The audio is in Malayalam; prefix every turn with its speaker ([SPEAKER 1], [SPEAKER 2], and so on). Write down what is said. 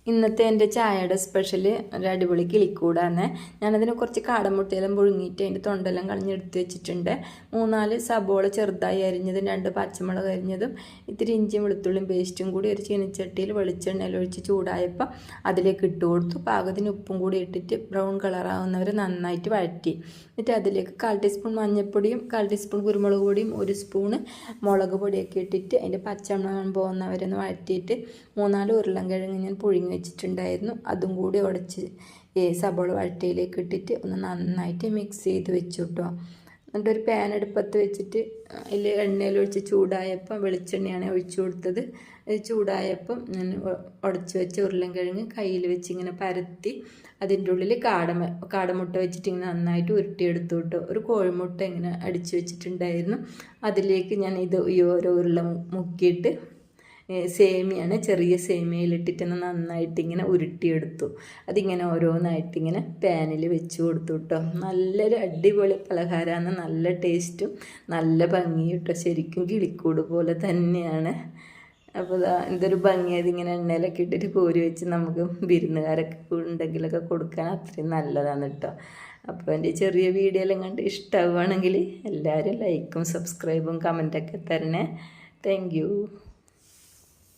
[SPEAKER 1] ഇന്നത്തെ എൻ്റെ ചായയുടെ സ്പെഷ്യൽ ഒരു അടിപൊളി കിളിക്കൂടാണ്. ഞാനതിന് കുറച്ച് കാടമുട്ടയെല്ലാം പുഴുങ്ങിയിട്ട് അതിൻ്റെ തൊണ്ടെല്ലാം കളഞ്ഞെടുത്ത് വെച്ചിട്ടുണ്ട്. 3-4 സബോള ചെറുതായി അരിഞ്ഞതും 2 പച്ചമുളക് അരിഞ്ഞതും ഇത്തിരി ഇഞ്ചിയും വെളുത്തുള്ളിയും പേസ്റ്റും കൂടി ഒരു ചീനിച്ചട്ടിയിൽ വെളിച്ചെണ്ണയിൽ ഒഴിച്ച് ചൂടായപ്പോൾ അതിലേക്ക് ഇട്ട് കൊടുത്തു. പാകത്തിന് ഉപ്പും കൂടി ഇട്ടിട്ട് ബ്രൗൺ കളറാവുന്നവരെ നന്നായിട്ട് വഴറ്റി. എന്നിട്ട് അതിലേക്ക് 1/4 ടീസ്പൂൺ മഞ്ഞൾപ്പൊടിയും 1/4 ടീസ്പൂൺ കുരുമുളക് പൊടിയും 1 സ്പൂണ് മുളക് പൊടിയൊക്കെ ഇട്ടിട്ട് അതിൻ്റെ പച്ചമണം പോകുന്നവരെ വഴറ്റിയിട്ട് 3-4 ഉരുളൻകിഴങ്ങ് ഞാൻ പുഴുങ്ങി വെച്ചിട്ടുണ്ടായിരുന്നു. അതും കൂടി ഉടച്ച് സബോള വഴറ്റിയിലേക്ക് ഇട്ടിട്ട് ഒന്ന് നന്നായിട്ട് മിക്സ് ചെയ്ത് വെച്ചു കേട്ടോ. എന്നിട്ടൊരു പാൻ അടുപ്പത്ത് വെച്ചിട്ട് അതിൽ എണ്ണയിൽ ഒഴിച്ച് ചൂടായപ്പം വെളിച്ചെണ്ണയാണ് ഒഴിച്ചു കൊടുത്തത്. ചൂടായപ്പം ഞാൻ ഉടച്ച് വെച്ച ഉരുളൻകിഴങ്ങ് കയ്യിൽ വെച്ച് ഇങ്ങനെ പരത്തി അതിൻ്റെ ഉള്ളിൽ കാടമുട്ട വെച്ചിട്ട് ഇങ്ങനെ നന്നായിട്ട് ഉരുട്ടിയെടുത്തു കേട്ടോ. ഒരു കോഴിമുട്ട ഇങ്ങനെ അടിച്ചു വെച്ചിട്ടുണ്ടായിരുന്നു. അതിലേക്ക് ഞാൻ ഈ ഓരോ ഉരുള മുക്കിയിട്ട് സേമിയാണ്, ചെറിയ സേമിയയിലിട്ടിട്ട് നന്നായിട്ട് ഇങ്ങനെ ഉരുട്ടിയെടുത്തു. അതിങ്ങനെ ഓരോന്നായിട്ടിങ്ങനെ പാനിൽ വെച്ച് കൊടുത്തു കേട്ടോ. നല്ലൊരു അടിപൊളി പലഹാരമാണ്, നല്ല ടേസ്റ്റും നല്ല ഭംഗിയും കേട്ടോ. ശരിക്കും കിളിക്കൂട് പോലെ തന്നെയാണ്. അപ്പോൾ എന്തൊരു ഭംഗി, അതിങ്ങനെ എണ്ണയിലൊക്കെ ഇട്ടിട്ട് കോരി വെച്ച് നമുക്ക് വിരുന്നുകാരൊക്കെ ഉണ്ടെങ്കിലൊക്കെ കൊടുക്കാൻ അത്രയും നല്ലതാണ് കേട്ടോ. അപ്പോൾ എൻ്റെ ചെറിയ വീഡിയോ എല്ലാം കണ്ട് ഇഷ്ടമാവുകയാണെങ്കിൽ എല്ലാവരും ലൈക്കും സബ്സ്ക്രൈബും കമൻറ്റൊക്കെ തരണേ. Thank you.